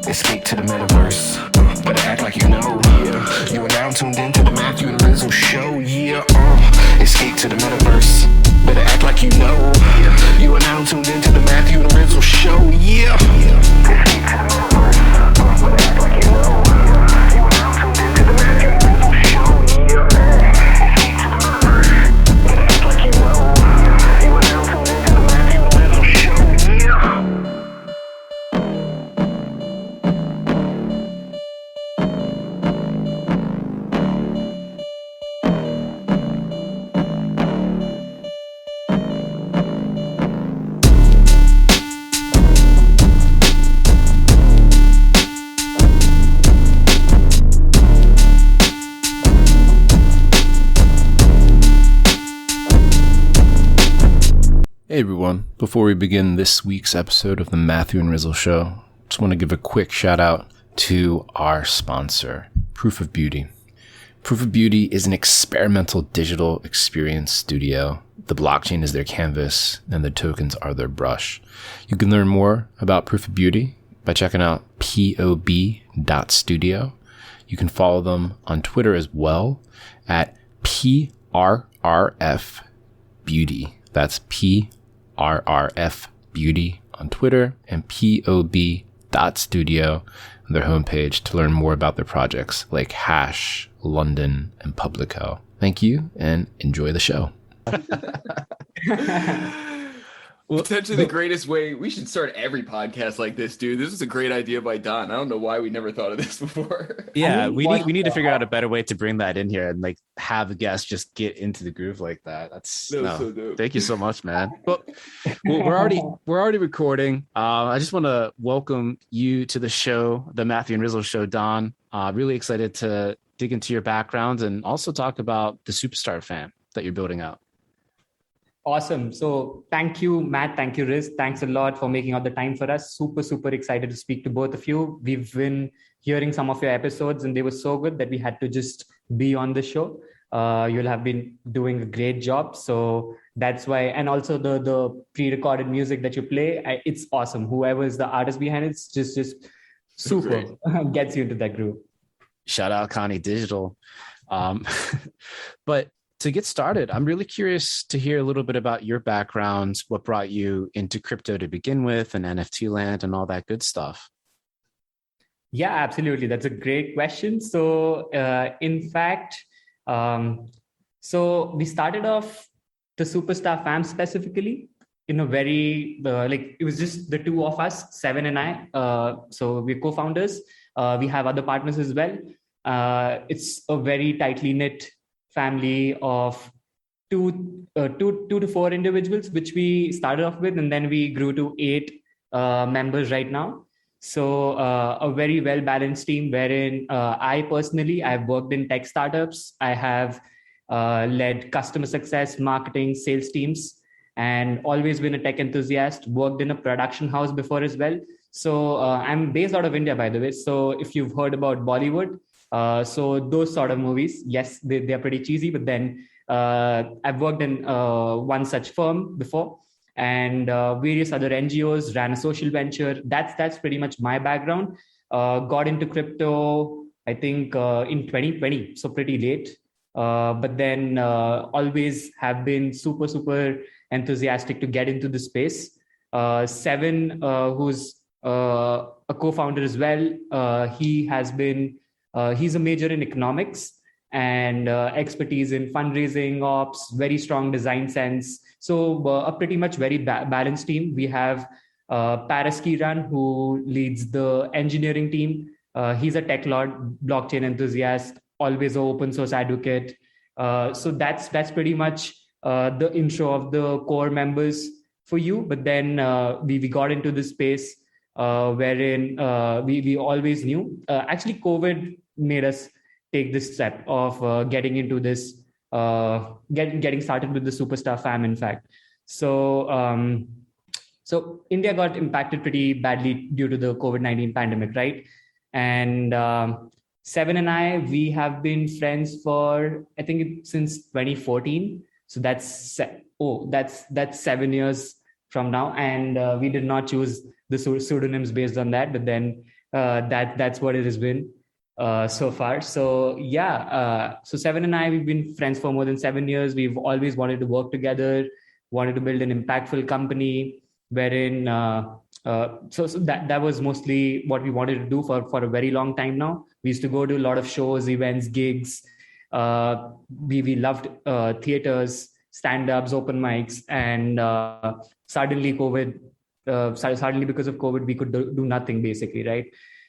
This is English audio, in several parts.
Escape to the metaverse. Better act like you know. Yeah. You are now tuned into the Matthew and Rizzo show. Yeah. Escape to the metaverse. Better act like you know. Yeah. You are now tuned into the Matthew and Rizzo show. Yeah. Escape to the metaverse. Better act like you know. Yeah. You are now tuned into the Matthew and Rizzo show. Yeah. Escape to the metaverse. Better act like you know. You are now tuned into the Matthew and Rizzo show. Yeah. Hey everyone, before we begin this week's episode of the Matthew and Rizzle Show, just want to give a quick shout out to our sponsor, Proof of Beauty. Proof of Beauty is an experimental digital experience studio. The blockchain is their canvas and the tokens are their brush. You can learn more about Proof of Beauty by checking out pob.studio. You can follow them on Twitter as well at PRRF Beauty. That's PRRF Beauty on Twitter and pob.studio on their homepage to learn more about their projects like Hash, London, and Publico. Thank you and enjoy the show. Potentially the greatest way. We should start every podcast like this, dude. This is a great idea by Don. I don't know why we never thought of this before. Yeah, we need to figure out a better way to bring that in here and like have the guests just get into the groove like that. That's so dope. Thank you so much, man. Well, we're already recording. I just want to welcome you to the show, the Matthew and Rizzle Show, Don. Really excited to dig into your background and also talk about the Superstar fam that you're building out. Awesome. So thank you, Matt. Thank you, Riz. Thanks a lot for making out the time for us. Super excited to speak to both of you. We've been hearing some of your episodes and they were so good that we had to just be on the show. You'll have been doing a great job. So that's why, and also the pre-recorded music that you play, it's awesome. Whoever is the artist behind it, it's just super gets you into that groove. Shout out Connie Digital. But to get started, I'm really curious to hear a little bit about your background, what brought you into crypto to begin with and NFT land and all that good stuff. Yeah, absolutely. That's a great question. So in fact, so we started off the Superstar fam specifically in a very, it was just the two of us, Seven and I. So we're co-founders. We have other partners as well. It's a very tightly knit family of two to four individuals, which we started off with, and then we grew to 8 members right now. So a very well-balanced team wherein I've worked in tech startups. I have led customer success, marketing, sales teams, and always been a tech enthusiast, worked in a production house before as well. So I'm based out of India, by the way. So if you've heard about Bollywood, so those sort of movies, yes, they're pretty cheesy, but then I've worked in one such firm before and various other NGOs, ran a social venture. That's pretty much my background. Got into crypto, I think in 2020, so pretty late. But then always have been super enthusiastic to get into the space. Seven, who's a co-founder as well, he has been he's a major in economics and expertise in fundraising, ops, very strong design sense. So a pretty much very balanced team. We have Paras Kiran, who leads the engineering team. He's a tech lord, blockchain enthusiast, always an open source advocate. So that's pretty much the intro of the core members for you. But then we got into this space wherein we always knew. Actually, COVID made us take this step of getting into this, getting started with the Superstar fam, in fact. So so India got impacted pretty badly due to the COVID-19 pandemic, right? And Seven and I, we have been friends for, I think, since 2014. So that's 7 years from now. And we did not choose the pseudonyms based on that. But then That's what it has been so far. So yeah, so Seven and I, we've been friends for more than 7 years. We've always wanted to work together, wanted to build an impactful company wherein so that was mostly what we wanted to do for a very long time now. We used to go to a lot of shows, events, gigs. We loved theaters, stand-ups, open mics, and suddenly COVID. Suddenly, because of COVID, we could do nothing basically, right?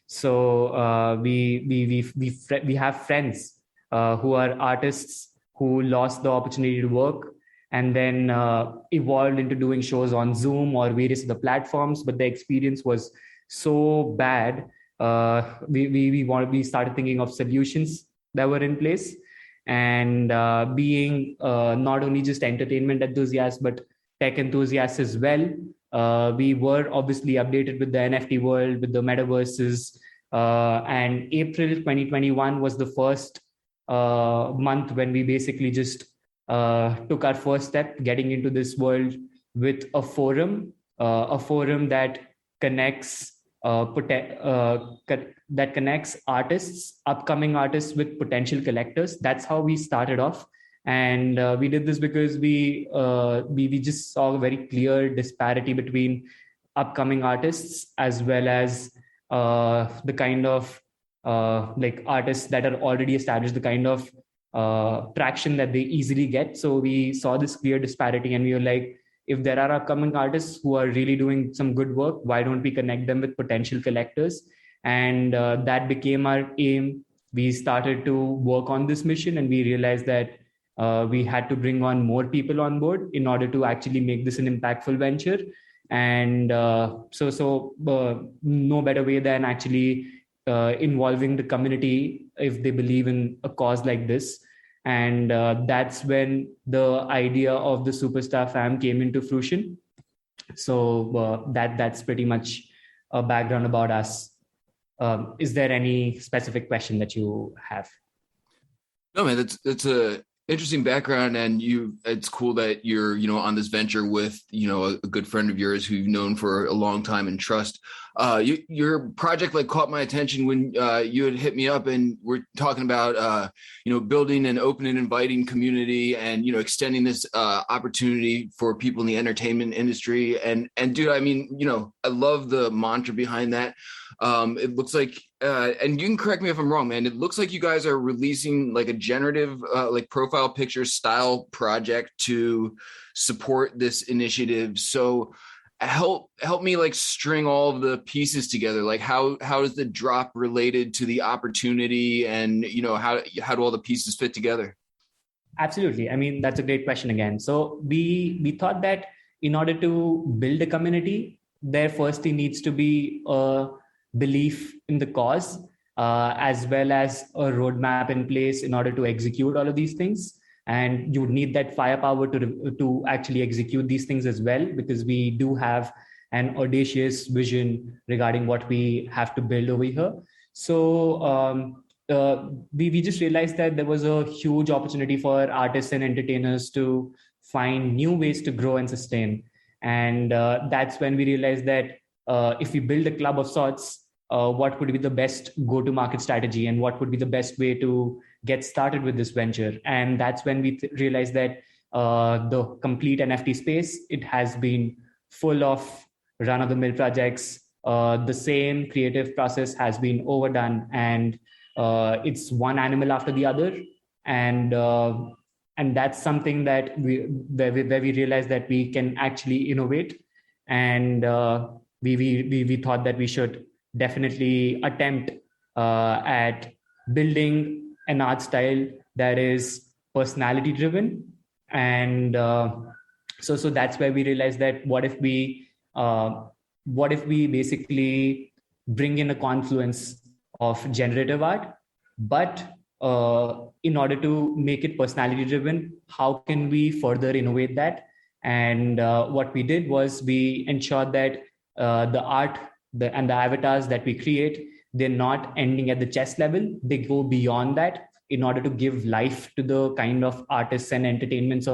So we have friends who are artists who lost the opportunity to work and then evolved into doing shows on Zoom or various other platforms. But the experience was so bad. We started thinking of solutions that were in place, and being not only just entertainment enthusiasts but tech enthusiasts as well. We were obviously updated with the NFT world, with the metaverses, and April 2021 was the first month when we basically just took our first step getting into this world with a forum that connects that connects artists, upcoming artists, with potential collectors. That's how we started off. And we did this because we just saw a very clear disparity between upcoming artists as well as the kind of like artists that are already established, the kind of traction that they easily get. So we saw this clear disparity, and we were like, if there are upcoming artists who are really doing some good work, why don't we connect them with potential collectors? And that became our aim. We started to work on this mission, and we realized that we had to bring on more people on board in order to actually make this an impactful venture. And so no better way than actually involving the community if they believe in a cause like this. And that's when the idea of the Superstar Fam came into fruition. So that's pretty much a background about us. Is there any specific question that you have? No, man, that's a interesting background, and it's cool that you're on this venture with a good friend of yours who you've known for a long time and trust. Your project caught my attention when you had hit me up and we're talking about building an open and inviting community and extending this opportunity for people in the entertainment industry. And dude, I mean, I love the mantra behind that. It looks like, and you can correct me if I'm wrong, man, it looks like you guys are releasing a generative profile picture style project to support this initiative. So help me string all of the pieces together. How is the drop related to the opportunity, and how do all the pieces fit together? Absolutely. I mean, that's a great question again. So we thought that in order to build a community, there firstly needs to be a belief in the cause, as well as a roadmap in place in order to execute all of these things. And you would need that firepower to actually execute these things as well, because we do have an audacious vision regarding what we have to build over here. So we just realized that there was a huge opportunity for artists and entertainers to find new ways to grow and sustain. And that's when we realized that if we build a club of sorts, what would be the best go-to-market strategy and what would be the best way to get started with this venture. And that's when we realized that the complete NFT space, it has been full of run-of-the-mill projects. The same creative process has been overdone, and it's one animal after the other. And that's something that where we realized that we can actually innovate. And we thought that we should definitely attempt at building an art style that is personality driven. And so that's where we realized that what if we basically bring in a confluence of generative art, but in order to make it personality driven, how can we further innovate that? And what we did was we ensured that the art and the avatars that we create, they're not ending at the chest level. They go beyond that in order to give life to the kind of artists and entertainers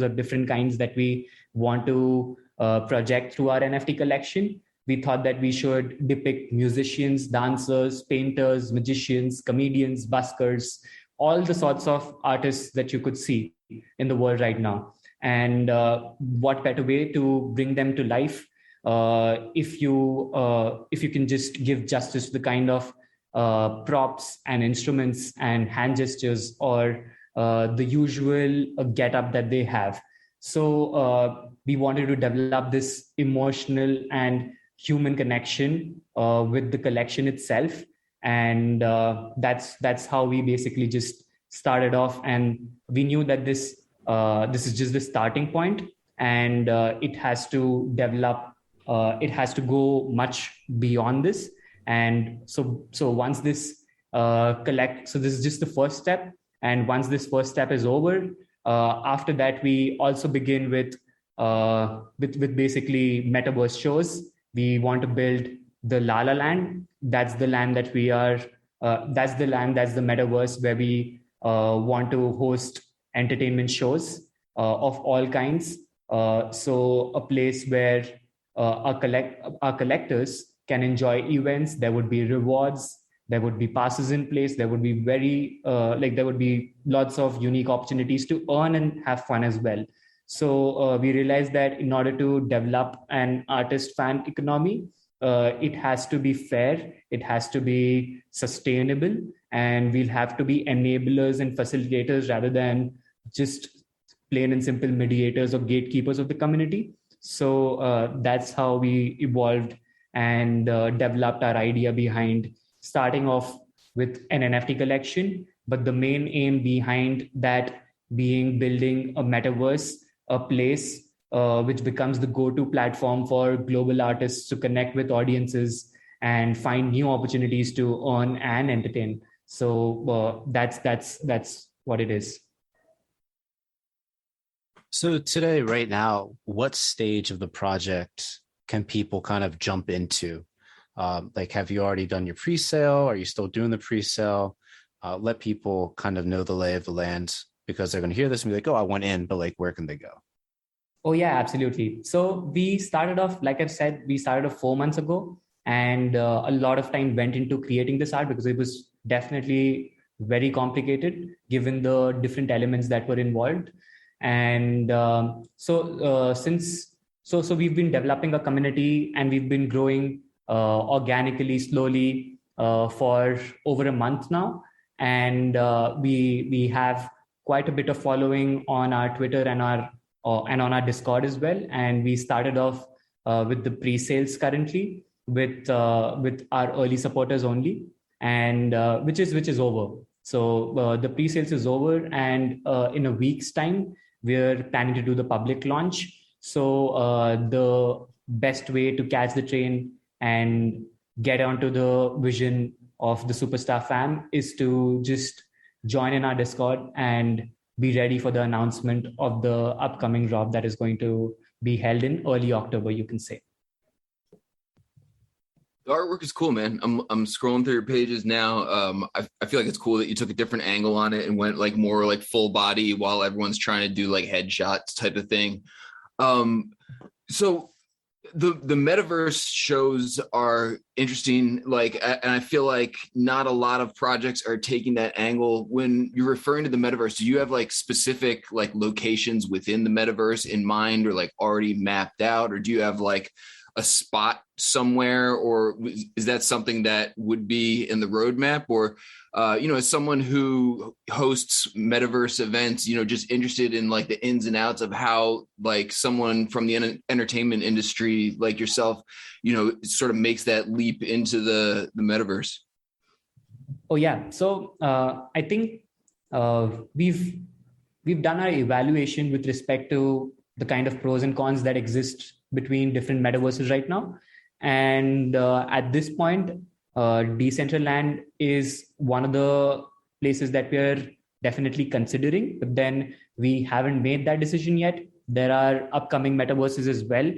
of different kinds that we want to project through our NFT collection. we thought that we should depict musicians, dancers, painters, magicians, comedians, buskers, all the sorts of artists that you could see in the world right now. And what better way to bring them to life if you can just give justice to the kind of props and instruments and hand gestures or the usual get up that they have. So we wanted to develop this emotional and human connection with the collection itself. And that's how we basically just started off. And we knew that this is just the starting point, and it has to develop. It has to go much beyond this. And so once this this is just the first step. And once this first step is over, after that, we also begin with basically metaverse shows. We want to build the La La Land. That's the land that we are. That's the metaverse where we want to host entertainment shows of all kinds. So a place where our collectors can enjoy events. There would be rewards. There would be passes in place. There would be there would be lots of unique opportunities to earn and have fun as well. So we realized that in order to develop an artist fan economy, it has to be fair, it has to be sustainable, and we'll have to be enablers and facilitators rather than just plain and simple mediators or gatekeepers of the community. So that's how we evolved and developed our idea behind starting off with an NFT collection. But the main aim behind that being building a metaverse, a place which becomes the go-to platform for global artists to connect with audiences and find new opportunities to earn and entertain. So that's what it is. So today, right now, what stage of the project can people kind of jump into? Have you already done your pre-sale? Are you still doing the pre-sale? Let people kind of know the lay of the land, because they're going to hear this and be like, oh, I went in, but where can they go? Oh, yeah, absolutely. So we started off, like I've said, we started off 4 months ago, and a lot of time went into creating this art because it was definitely very complicated given the different elements that were involved. And so we've been developing a community, and we've been growing organically, slowly for over a month now. And we have quite a bit of following on our Twitter and on our Discord as well. And we started off with the pre-sales currently with our early supporters only, and which is over. So the pre-sales is over, and in a week's time, we're planning to do the public launch. So the best way to catch the train and get onto the vision of the Superstar fam is to just join in our Discord and be ready for the announcement of the upcoming drop that is going to be held in early October, you can say. The artwork is cool, man. I'm scrolling through your pages now. I feel like it's cool that you took a different angle on it and went more full body while everyone's trying to do headshots type of thing. So the metaverse shows are interesting, and I feel like not a lot of projects are taking that angle. When you're referring to the metaverse, do you have specific locations within the metaverse in mind, or already mapped out, or do you have a spot somewhere, or is that something that would be in the roadmap? Or as someone who hosts metaverse events, just interested in the ins and outs of how someone from the entertainment industry like yourself, sort of makes that leap into the metaverse. Oh yeah. So I think we've done our evaluation with respect to the kind of pros and cons that exist between different metaverses right now. And at this point, Decentraland is one of the places that we're definitely considering, but then we haven't made that decision yet. There are upcoming metaverses as well.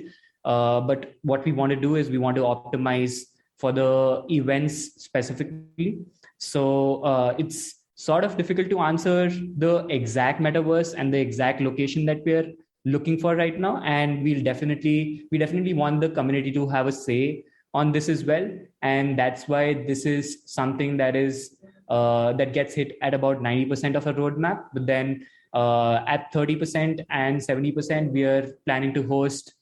But what we want to do is we want to optimize for the events specifically. So it's sort of difficult to answer the exact metaverse and the exact location that we're looking for right now, and we definitely want the community to have a say on this as well. And that's why this is something that is that gets hit at about 90% of a roadmap. But then at 30% and 70%, we are planning to host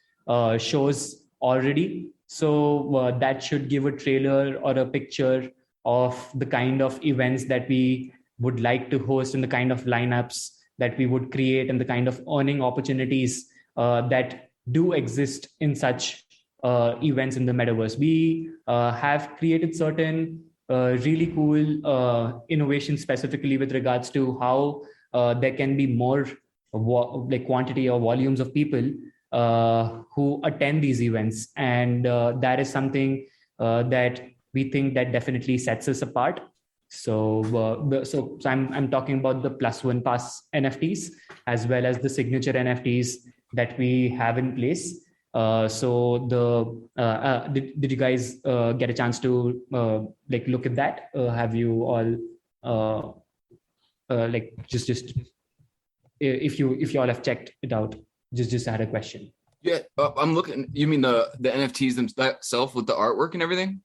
shows already. So that should give a trailer or a picture of the kind of events that we would like to host and the kind of lineups that we would create and the kind of earning opportunities that do exist in such events in the metaverse. We have created certain really cool innovations specifically with regards to how there can be more like quantity or volumes of people who attend these events. And that is something that we think that definitely sets us apart. So I'm talking about the +1 pass NFTs as well as the signature NFTs that we have in place. Did you guys get a chance to like look at that? Have you all like just if you all have checked it out? Just had a question. Yeah, I'm looking. You mean the NFTs themselves with the artwork and everything?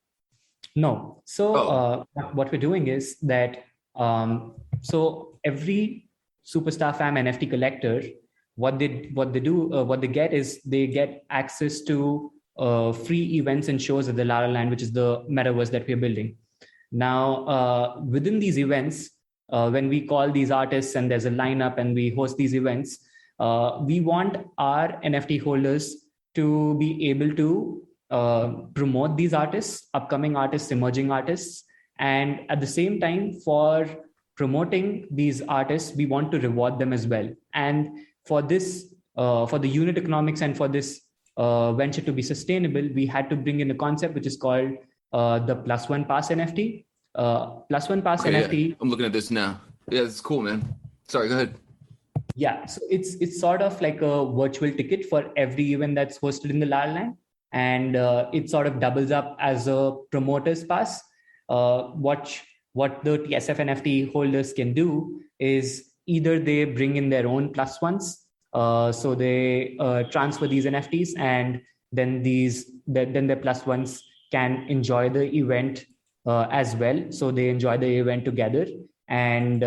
No. So what we're doing is that so every Superstar Fam NFT collector, what they get is they get access to free events and shows at the La La Land, which is the metaverse that we're building. Now, within these events, when we call these artists and there's a lineup and we host these events, we want our NFT holders to be able to promote these artists, upcoming artists, emerging artists. And at the same time, for promoting these artists, we want to reward them as well. And for this, for the unit economics and for this venture to be sustainable, we had to bring in a concept which is called the +1 pass NFT. +1 pass NFT. Yeah. I'm looking at this now. Yeah, it's cool, man. Sorry, go ahead. Yeah, so it's sort of like a virtual ticket for every event that's hosted in the La La Land. And it sort of doubles up as a promoter's pass. What the TSF NFT holders can do is either they bring in their own +1s, so they transfer these NFTs, and then their +1s can enjoy the event as well. So they enjoy the event together. And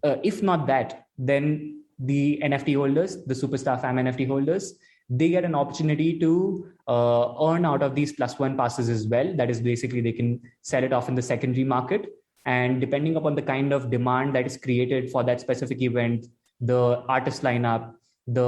if not that, then the NFT holders, the Superstar Fam NFT holders, they get an opportunity to earn out of these +1 passes as well. That is basically they can sell it off in the secondary market. And depending upon the kind of demand that is created for that specific event, the artist lineup, the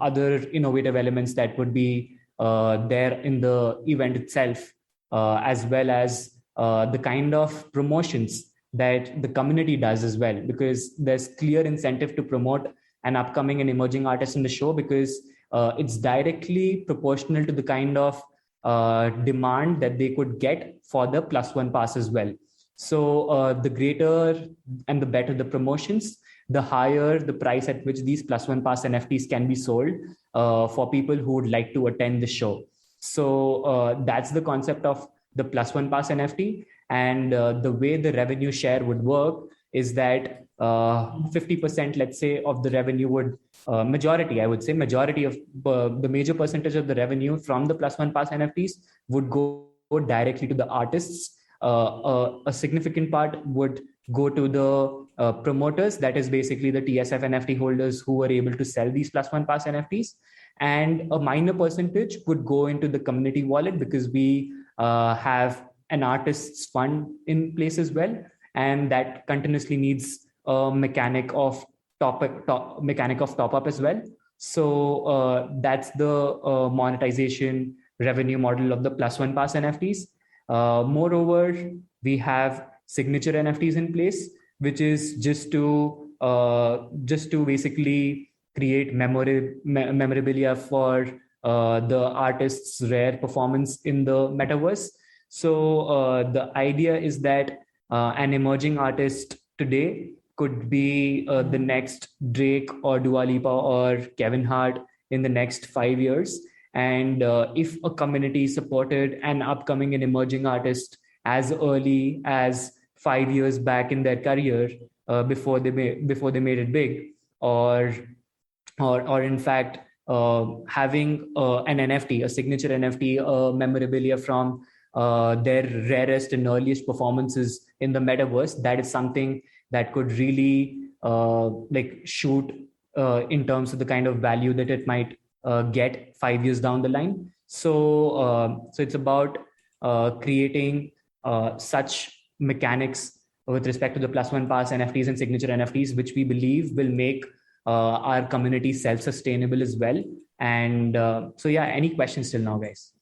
other innovative elements that would be there in the event itself, as well as the kind of promotions that the community does as well, because there's clear incentive to promote an upcoming and emerging artist in the show, because it's directly proportional to the kind of demand that they could get for the +1 pass as well. So the greater and the better the promotions, the higher the price at which these +1 pass NFTs can be sold for people who would like to attend the show. So that's the concept of the +1 pass NFT. And the way the revenue share would work is that 50%, let's say, of the revenue would, majority of the major percentage of the revenue from the +1 pass NFTs would go directly to the artists. A significant part would go to the promoters, that is basically the TSF NFT holders who were able to sell these +1 pass NFTs. And a minor percentage would go into the community wallet, because we have an artist's fund in place as well. And that continuously needs a mechanic of top up as well. So that's the monetization revenue model of the +1 pass NFTs. Moreover, we have signature NFTs in place, which is just to basically create memorabilia for the artist's rare performance in the metaverse. So the idea is that an emerging artist today could be the next Drake or Dua Lipa or Kevin Hart in the next 5 years. And if a community supported an upcoming and emerging artist as early as 5 years back in their career, before they made it big, or or in fact having an NFT, a signature NFT, memorabilia from their rarest and earliest performances in the metaverse, that is something that could really like shoot in terms of the kind of value that it might get 5 years down the line. So it's about creating such mechanics with respect to the plus one pass NFTs and signature NFTs, which we believe will make our community self-sustainable as well. And so yeah, any questions till now, guys?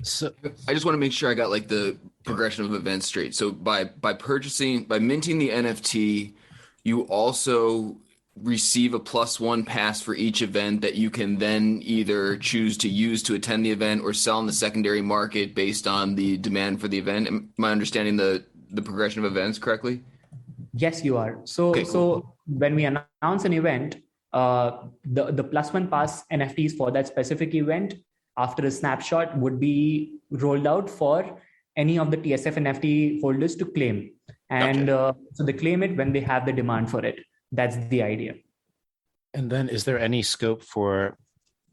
So I just want to make sure I got like the progression of events straight. So by minting the NFT, you also receive a +1 pass for each event that you can then either choose to use to attend the event or sell in the secondary market based on the demand for the event. Am I understanding the progression of events correctly? Yes, you are. So okay, cool. So when we announce an event, the +1 pass NFTs for that specific event after a snapshot would be rolled out for any of the TSF NFT holders to claim. And gotcha. So they claim it when they have the demand for it. That's the idea. And then is there any scope for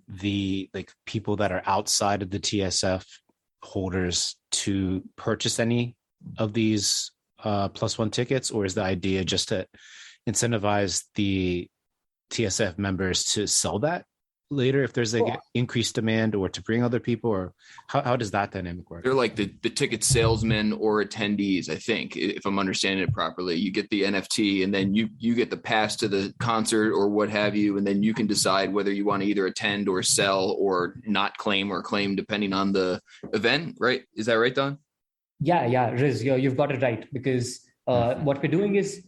the like people that are outside of the TSF holders to purchase any of these +1 tickets, or is the idea just to incentivize the TSF members to sell that later if there's like increased demand, or to bring other people, or how does that dynamic work? They're like the ticket salesmen or attendees, I think, if I'm understanding it properly. You get the NFT and then you get the pass to the concert or what have you, and then you can decide whether you want to either attend or sell or not claim or claim depending on the event, right? Is that right, Don? Yeah, Riz, you've got it right, because what we're doing is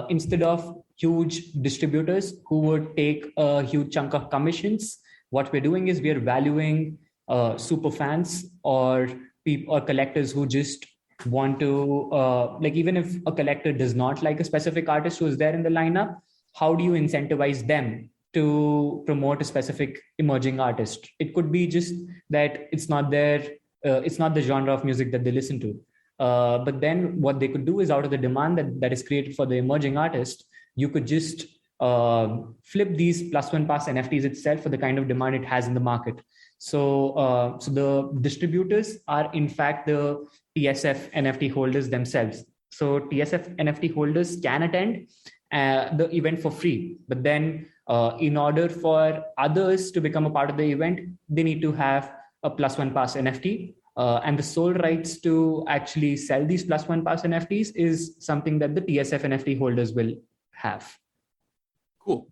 instead of huge distributors who would take a huge chunk of commissions, what we're doing is we're valuing super fans or people or collectors who just want to like, even if a collector does not like a specific artist who is there in the lineup, how do you incentivize them to promote a specific emerging artist? It could be just that it's not the genre of music that they listen to. But then what they could do is, out of the demand that is created for the emerging artist, you could just flip these +1 pass NFTs itself for the kind of demand it has in the market. So the distributors are in fact the TSF NFT holders themselves. So TSF NFT holders can attend the event for free, but then in order for others to become a part of the event, they need to have a +1 pass NFT. And the sole rights to actually sell these +1 pass NFTs is something that the TSF NFT holders will have. Cool.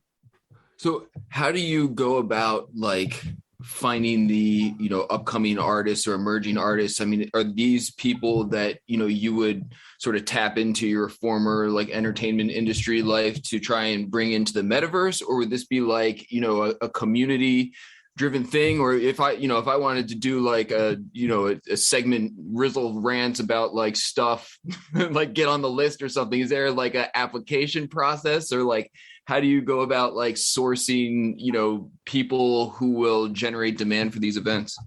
So how do you go about like finding the, upcoming artists or emerging artists? I mean, are these people that, you would sort of tap into your former like entertainment industry life to try and bring into the metaverse? Or would this be like, a community driven thing? Or if I wanted to do like a segment Rizzle rants about like stuff, like get on the list or something, is there like an application process, or like, how do you go about like sourcing, people who will generate demand for these events?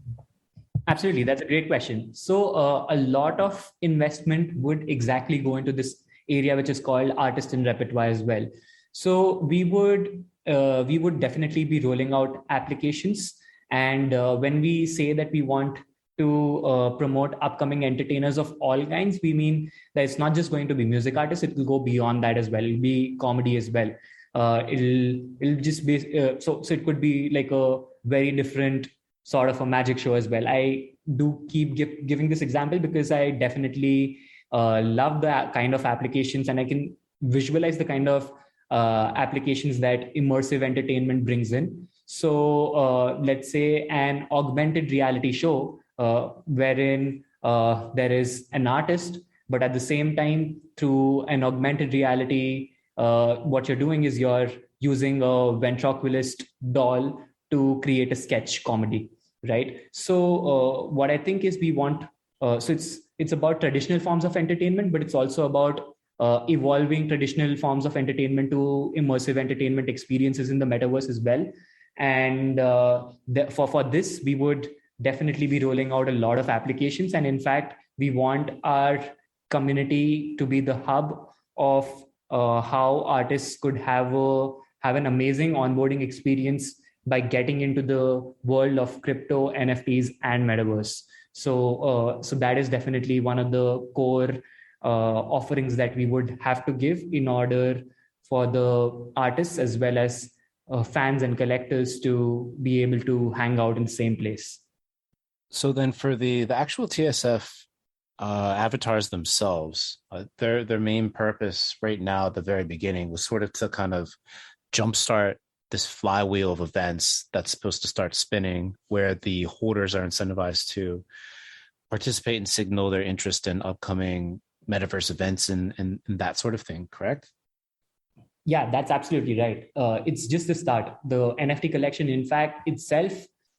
Absolutely. That's a great question. So a lot of investment would exactly go into this area, which is called artist and repertoire as well. So we would definitely be rolling out applications. And when we say that we want to promote upcoming entertainers of all kinds, we mean that it's not just going to be music artists. It will go beyond that as well. It'll be comedy as well. It'll just be, so it could be like a very different sort of a magic show as well. I do keep giving this example because I definitely love the kind of applications, and I can visualize the kind of applications that immersive entertainment brings in. So let's say an augmented reality show wherein there is an artist, but at the same time, through an augmented reality, what you're doing is you're using a ventriloquist doll to create a sketch comedy, right? So what I think is we want, so it's about traditional forms of entertainment, but it's also about evolving traditional forms of entertainment to immersive entertainment experiences in the metaverse as well. And for this, we would definitely be rolling out a lot of applications. And in fact, we want our community to be the hub of how artists could have have an amazing onboarding experience by getting into the world of crypto, NFTs, and metaverse. So that is definitely one of the core offerings that we would have to give in order for the artists as well as fans and collectors to be able to hang out in the same place. So then for the actual TSF avatars themselves, their main purpose right now at the very beginning was sort of to kind of jumpstart this flywheel of events that's supposed to start spinning, where the holders are incentivized to participate and signal their interest in upcoming metaverse events and that sort of thing, correct? Yeah, that's absolutely right. It's just the start. The NFT collection, in fact, itself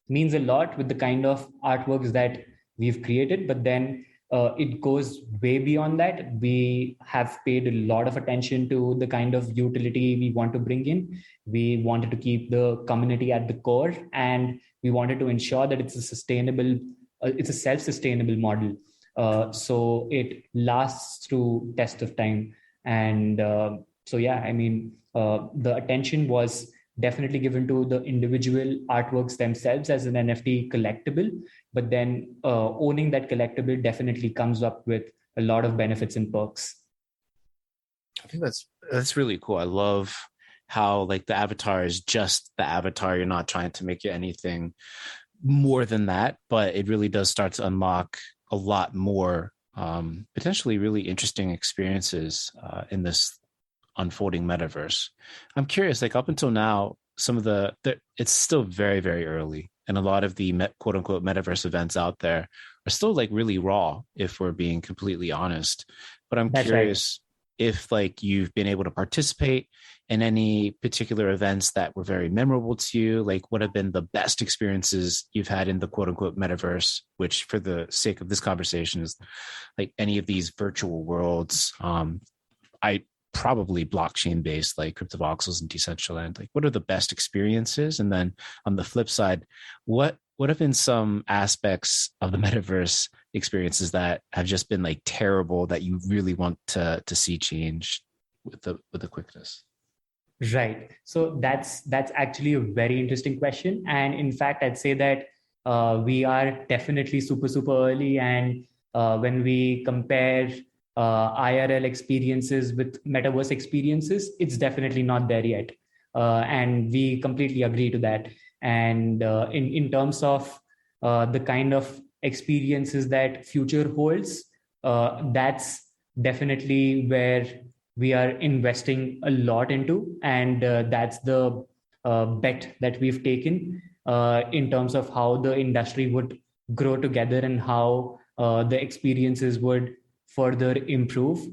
means a lot with the kind of artworks that we've created, but then it goes way beyond that. We have paid a lot of attention to the kind of utility we want to bring in. We wanted to keep the community at the core, and we wanted to ensure that it's a sustainable, it's a self-sustainable model. So it lasts through test of time. And so, yeah, I mean, the attention was definitely given to the individual artworks themselves as an NFT collectible, but then owning that collectible definitely comes up with a lot of benefits and perks. I think that's really cool. I love how like the avatar is just the avatar. You're not trying to make it anything more than that, but it really does start to unlock a lot more potentially really interesting experiences in this unfolding metaverse. I'm curious, like up until now, some of the it's still very, very early, and a lot of the quote unquote metaverse events out there are still like really raw, if we're being completely honest. But I'm curious if like you've been able to participate in any particular events that were very memorable to you. Like what have been the best experiences you've had in the quote unquote metaverse, which for the sake of this conversation is like any of these virtual worlds. I probably blockchain based like CryptoVoxels and Decentraland. Like what are the best experiences? And then on the flip side, what have been some aspects of the metaverse experiences that have just been like terrible that you really want to see change with the quickness? Right. So that's actually a very interesting question. And in fact, I'd say that we are definitely super, super early. And when we compare IRL experiences with metaverse experiences, it's definitely not there yet. And we completely agree to that. And in terms of the kind of experiences that future holds, that's definitely where we are investing a lot into. And that's the bet that we've taken in terms of how the industry would grow together and how the experiences would further improve.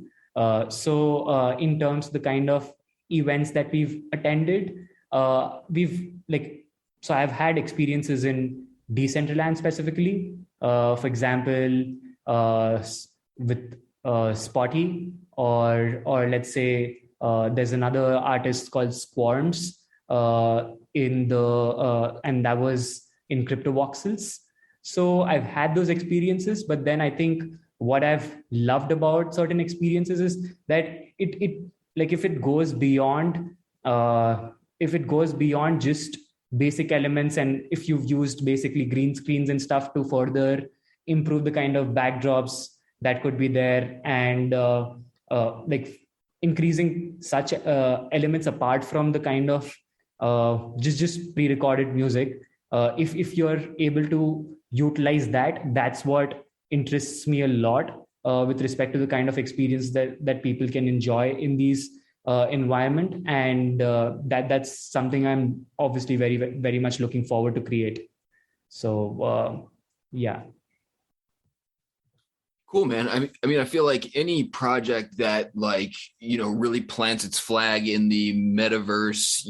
So in terms of the kind of events that we've attended, so I've had experiences in Decentraland specifically. For example, with Spotty, or let's say there's another artist called Squarms and that was in CryptoVoxels. So I've had those experiences, but then I think what I've loved about certain experiences is that it like if it goes beyond just basic elements, and if you've used basically green screens and stuff to further improve the kind of backdrops that could be there, and like increasing such elements apart from the kind of just pre-recorded music, if you're able to utilize that, that's what interests me a lot with respect to the kind of experience that people can enjoy in these environment. And that's something I'm obviously very, very much looking forward to create. So yeah. Cool, man. I mean, I feel like any project that like, really plants its flag in the metaverse,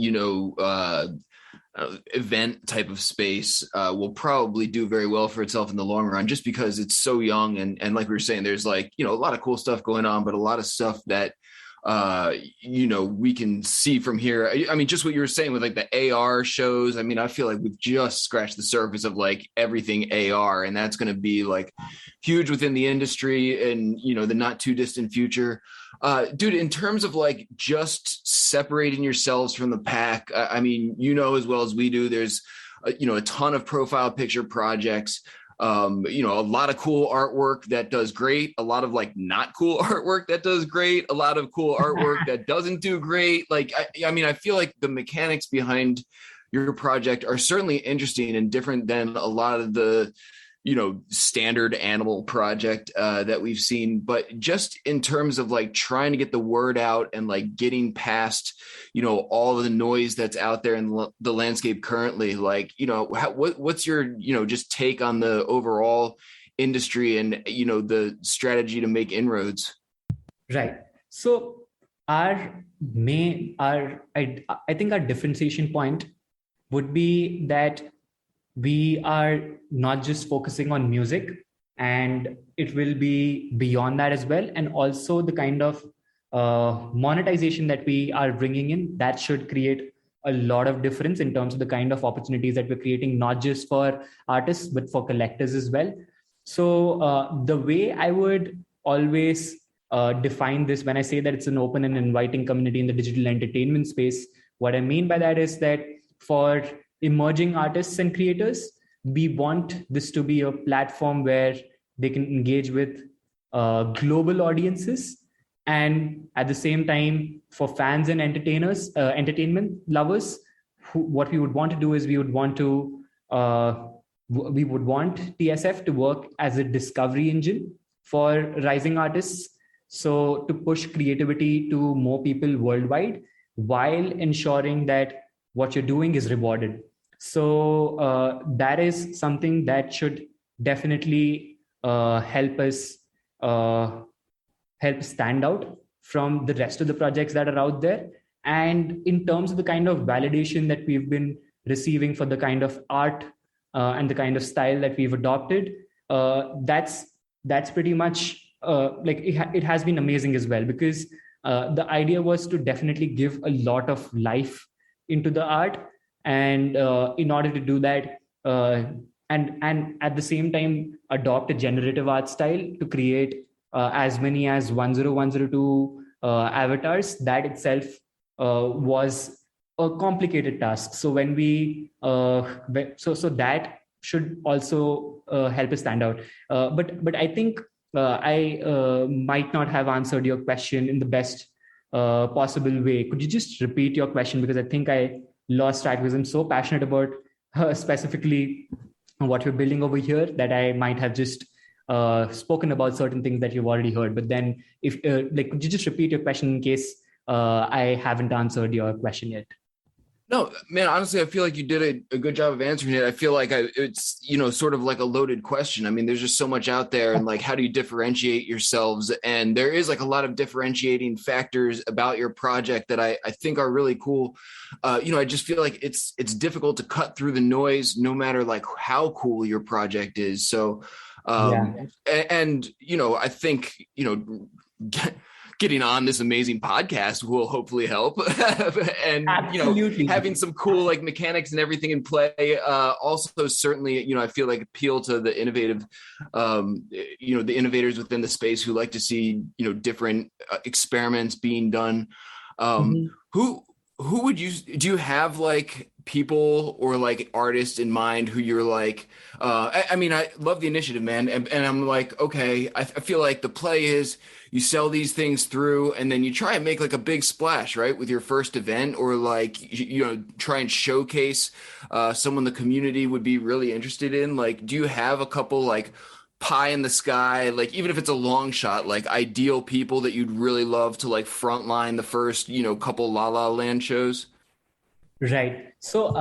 event type of space will probably do very well for itself in the long run, just because it's so young. And like we were saying, there's like, a lot of cool stuff going on, but a lot of stuff that we can see from here. I mean, just what you were saying with like the AR shows. I mean, I feel like we've just scratched the surface of like everything AR, and that's going to be like huge within the industry and, the not too distant future. Dude, in terms of like just separating yourselves from the pack, I mean, as well as we do, there's, a ton of profile picture projects. A lot of cool artwork that does great, a lot of like not cool artwork that does great, a lot of cool artwork that doesn't do great. Like, I feel like the mechanics behind your project are certainly interesting and different than a lot of the, standard animal project that we've seen. But just in terms of like trying to get the word out and like getting past, all of the noise that's out there in the landscape currently, like, what's your, just take on the overall industry and, the strategy to make inroads? Right. So I think our differentiation point would be that we are not just focusing on music, and it will be beyond that as well. And also the kind of monetization that we are bringing in, that should create a lot of difference in terms of the kind of opportunities that we're creating, not just for artists, but for collectors as well. So the way I would always define this when I say that it's an open and inviting community in the digital entertainment space, what I mean by that is that for emerging artists and creators, we want this to be a platform where they can engage with global audiences. And at the same time, for fans and entertainment lovers, what we would want to do is we would want TSF to work as a discovery engine for rising artists. So to push creativity to more people worldwide, while ensuring that what you're doing is rewarded. So that is something that should definitely help us stand out from the rest of the projects that are out there. And in terms of the kind of validation that we've been receiving for the kind of art and the kind of style that we've adopted, that's pretty much it has been amazing as well, because the idea was to definitely give a lot of life into the art. And in order to do that, and at the same time adopt a generative art style to create as many as 10102 avatars, that itself was a complicated task. So when we so that should also help us stand out. But I think I might not have answered your question in the best possible way. Could you just repeat your question, because I think I lost track, because I'm so passionate about specifically what we're building over here that I might have just spoken about certain things that you've already heard. But then if could you just repeat your question in case I haven't answered your question yet? No, man, honestly, I feel like you did a good job of answering it. I feel like it's, sort of like a loaded question. I mean, there's just so much out there, and like, how do you differentiate yourselves? And there is like a lot of differentiating factors about your project that I think are really cool. I just feel like it's difficult to cut through the noise, no matter like how cool your project is. So, I think, getting on this amazing podcast will hopefully help. And, Absolutely. Having some cool like mechanics and everything in play also certainly, I feel like appeal to the innovative, the innovators within the space who like to see, different experiments being done. Who would do you have like people or like artists in mind who you're like, I love the initiative, man. And I'm like, okay, I feel like the play is you sell these things through and then you try and make like a big splash, right? With your first event, or like, try and showcase someone the community would be really interested in. Like, do you have a couple like pie in the sky, like even if it's a long shot, like ideal people that you'd really love to like frontline the first, couple La La Land shows? Right. So,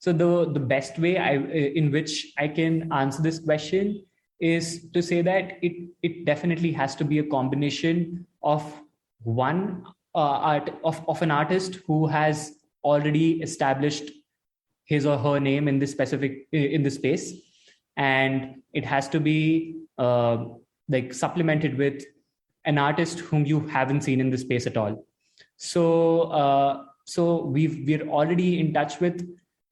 the best way in which I can answer this question is to say that it definitely has to be a combination of one of an artist who has already established his or her name in this space, and it has to be supplemented with an artist whom you haven't seen in the space at all. So we're already in touch with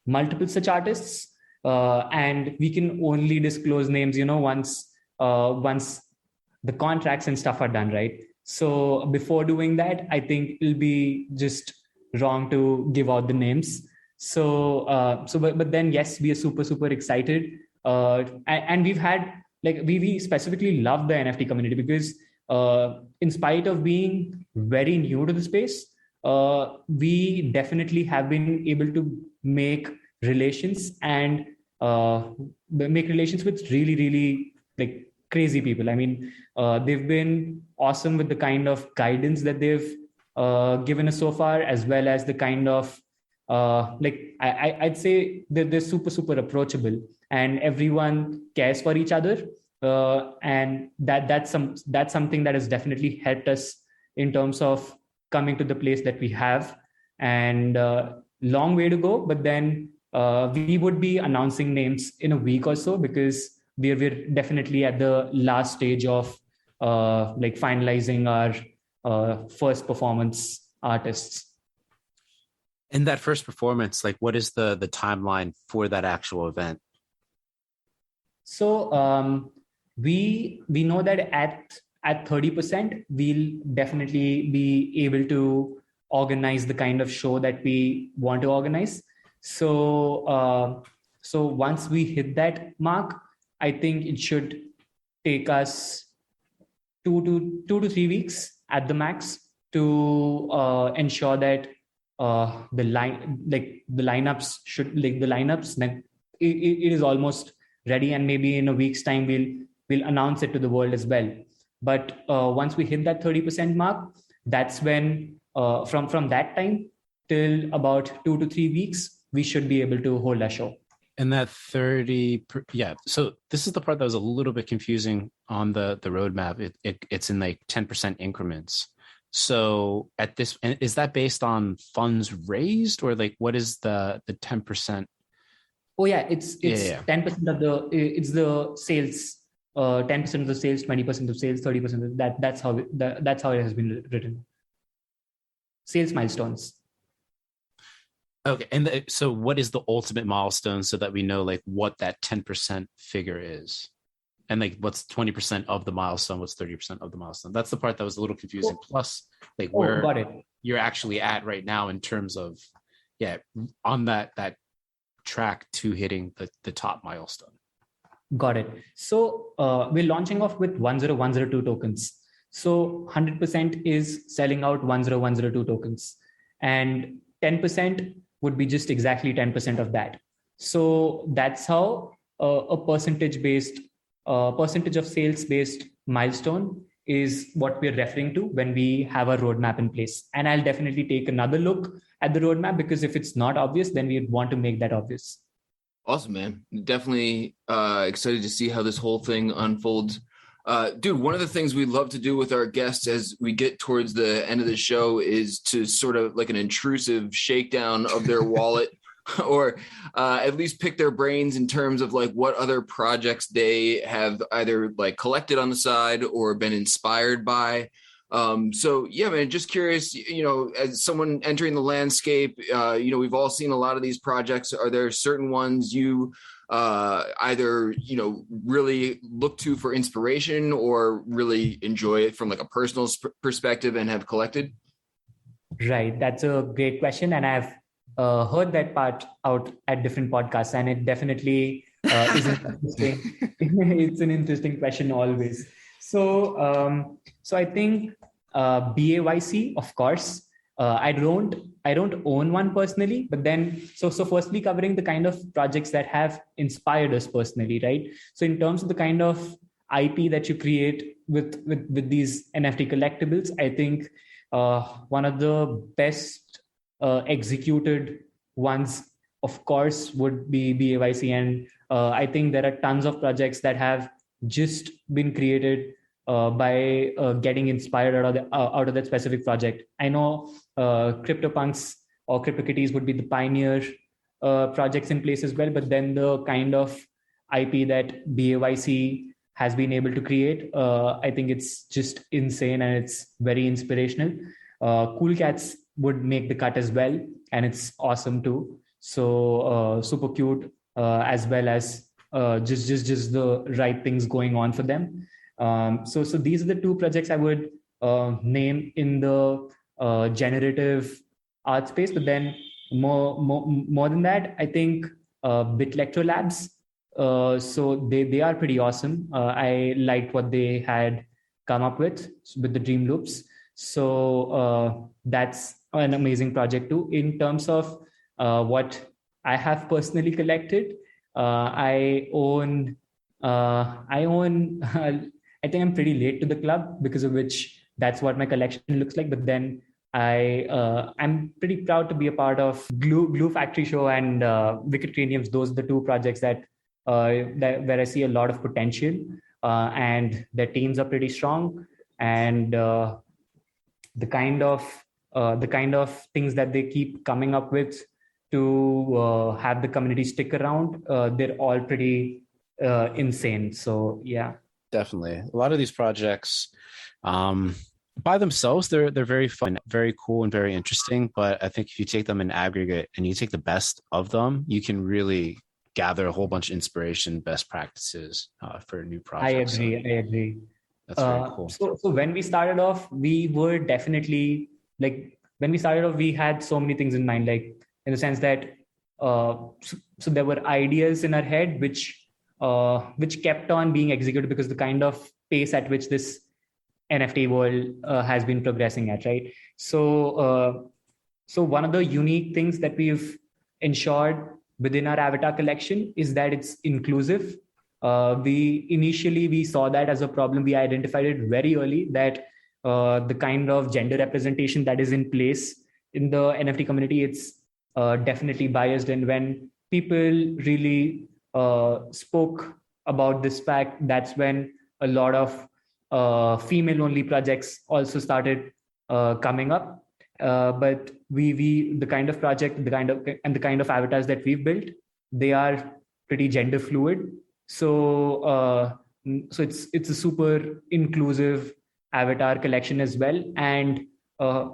multiple such artists, and we can only disclose names, once the contracts and stuff are done, right? So before doing that, I think it'll be just wrong to give out the names. But then yes, we are super super excited, and we've had we specifically love the NFT community because in spite of being very new to the space, we definitely have been able to make relations and make relations with really really crazy people. I mean, they've been awesome with the kind of guidance that they've given us so far, as well as the kind of I'd say that they're super super approachable, and everyone cares for each other, and that's something that has definitely helped us in terms of coming to the place that we have. And long way to go, but then we would be announcing names in a week or so, because we're definitely at the last stage of finalizing our first performance artists. In that first performance, what is the timeline for that actual event? So we know that at 30%, we'll definitely be able to organize the kind of show that we want to organize. So once we hit that mark, I think it should take us 2 to 3 weeks at the max to ensure that the lineups it is almost ready, and maybe in a week's time we'll announce it to the world as well. But once we hit that 30% mark, that's when from that time till about 2 to 3 weeks, we should be able to hold a show. And that 30, yeah. So this is the part that was a little bit confusing on the roadmap. It's in 10% increments. So at this, is that based on funds raised, or what is the 10%? Oh yeah, it's 10% of the sales. 10% of the sales, 20% of sales, 30% of that. That's how it has been written. Sales milestones. Okay, and so what is the ultimate milestone, so that we know what that 10% figure is, and what's 20% of the milestone, what's 30% of the milestone? That's the part that was a little confusing. Plus, where got it. You're actually at right now in terms of on that track to hitting the top milestone. Got it. So we're launching off with 10102 tokens. So 100% is selling out 10102 tokens, and 10% would be just exactly 10% of that. So that's how a percentage of sales based milestone is what we're referring to when we have a roadmap in place. And I'll definitely take another look at the roadmap, because if it's not obvious, then we want to make that obvious. Awesome, man. Definitely excited to see how this whole thing unfolds. Dude, one of the things we love to do with our guests as we get towards the end of the show is to sort of an intrusive shakedown of their wallet, or at least pick their brains in terms of what other projects they have either collected on the side or been inspired by. So yeah, man, just curious, as someone entering the landscape, we've all seen a lot of these projects. Are there certain ones you either, really look to for inspiration, or really enjoy it from a personal perspective and have collected? Right. That's a great question. And I've heard that part out at different podcasts, and it definitely is interesting. It's an interesting question always. So I think BAYC, of course. I don't own one personally, but then so firstly, covering the kind of projects that have inspired us personally, right? So in terms of the kind of IP that you create with these NFT collectibles, I think one of the best executed ones, of course, would be BAYC, and I think there are tons of projects that have just been created by getting inspired out of that specific project. I know CryptoPunks or CryptoKitties would be the pioneer projects in place as well, but then the kind of IP that BAYC has been able to create. I think it's just insane and it's very inspirational. Cool Cats would make the cut as well, and it's awesome too. So super cute, as well as just the right things going on for them. So these are the two projects I would name in the generative art space. But then more than that, I think Bitlectro Labs. So they are pretty awesome. I liked what they had come up with the Dream Loops. So that's an amazing project too. In terms of what I have personally collected, I own. I think I'm pretty late to the club, because of which that's what my collection looks like. But then I'm pretty proud to be a part of Glue Factory Show and Wicked Craniums. Those are the two projects that where I see a lot of potential, and their teams are pretty strong, and the kind of things that they keep coming up with to have the community stick around, they're all pretty insane. So yeah, Definitely. A lot of these projects, by themselves, they're very fun, very cool, and very interesting. But I think if you take them in aggregate and you take the best of them, you can really gather a whole bunch of inspiration, best practices for new projects. I agree. That's very cool. So when we started off, we were definitely we had so many things in mind, like in the sense that so there were ideas in our head which kept on being executed, because the kind of pace at which this NFT world has been progressing at, right? So one of the unique things that we've ensured within our avatar collection is that it's inclusive. We saw that as a problem. We identified it very early, that the kind of gender representation that is in place in the NFT community, it's definitely biased. And when people really spoke about this fact, that's when a lot of female-only projects also started coming up. But the kind of project, the kind of avatars that we've built, they are pretty gender fluid. So it's a super inclusive avatar collection as well, and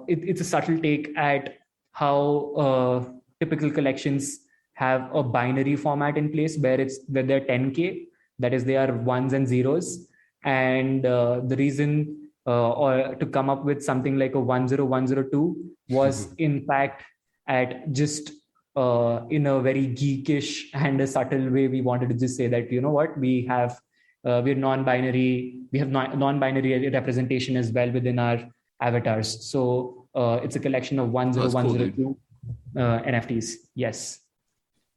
it's a subtle take at how typical collections have a binary format in place, where they're 10K, that is, they are ones and zeros, and the reason or to come up with something like a 10102 was in fact at just in a very geekish and a subtle way, we wanted to just say that, you know what, we're non-binary, we have non-binary representation as well within our avatars. So it's a collection of 10102 NFTs. Yes.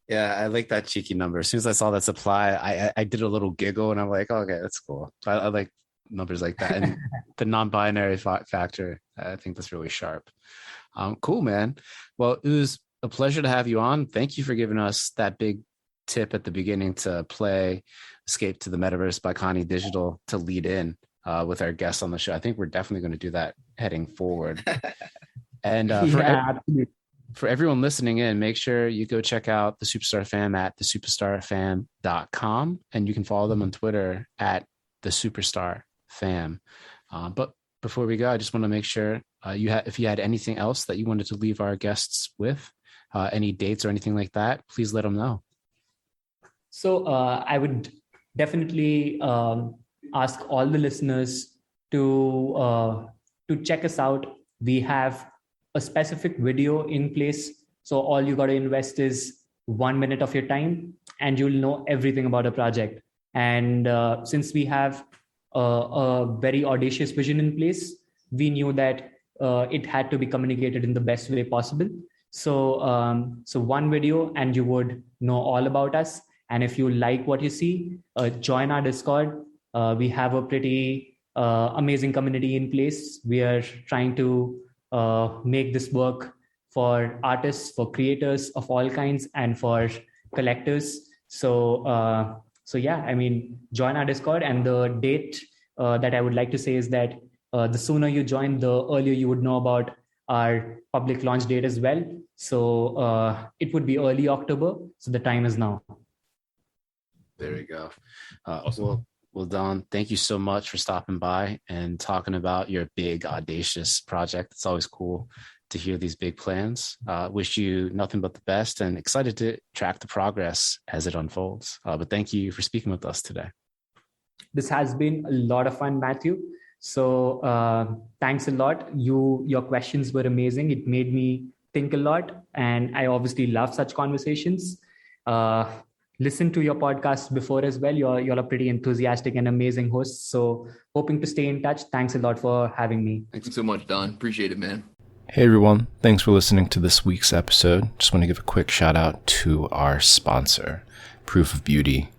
Yeah, I like that cheeky number. As soon as I saw that supply, I did a little giggle, and I'm like, oh, okay, that's cool. I like numbers like that, and the non-binary factor. I think that's really sharp. Cool, man. Well, it was a pleasure to have you on. Thank you for giving us that big tip at the beginning to play Escape to the Metaverse by Connie Digital to lead in with our guests on the show. I think we're definitely going to do that heading forward. And for everyone listening in, make sure you go check out the Superstar Fam at thesuperstarfam.com, and you can follow them on Twitter at the Superstar Fam. But before we go, I just want to make sure if you had anything else that you wanted to leave our guests with, any dates or anything like that, please let them know. So I would definitely ask all the listeners to check us out. We have a specific video in place. So all you got to invest is 1 minute of your time, and you'll know everything about a project. And since we have a very audacious vision in place, we knew that it had to be communicated in the best way possible. So one video and you would know all about us. And if you like what you see, join our Discord. We have a pretty amazing community in place. We are trying to make this work for artists, for creators of all kinds, and for collectors. So yeah, I mean, join our Discord. And the date that I would like to say is that the sooner you join, the earlier you would know about our public launch date as well. So it would be early October. So the time is now. There we go. Awesome. We'll Well, Don, thank you so much for stopping by and talking about your big, audacious project. It's always cool to hear these big plans. Wish you nothing but the best and excited to track the progress as it unfolds. But thank you for speaking with us today. This has been a lot of fun, Matthew. So thanks a lot. Your questions were amazing. It made me think a lot. And I obviously love such conversations. Listen to your podcast before as well. You're a pretty enthusiastic and amazing host. So hoping to stay in touch. Thanks a lot for having me. Thanks so much, Don. Appreciate it, man. Hey everyone, thanks for listening to this week's episode. Just want to give a quick shout out to our sponsor, Proof of Beauty.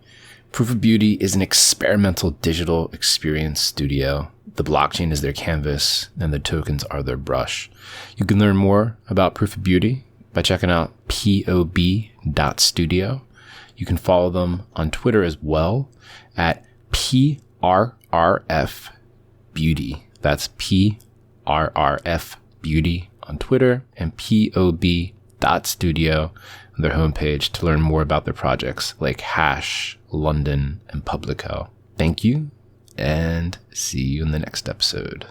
Proof of Beauty is an experimental digital experience studio. The blockchain is their canvas and the tokens are their brush. You can learn more about Proof of Beauty by checking out pob.studio. You can follow them on Twitter as well at PRRF Beauty. That's PRRF Beauty on Twitter and pob.studio on their homepage to learn more about their projects like Hash, London, and Publico. Thank you and see you in the next episode.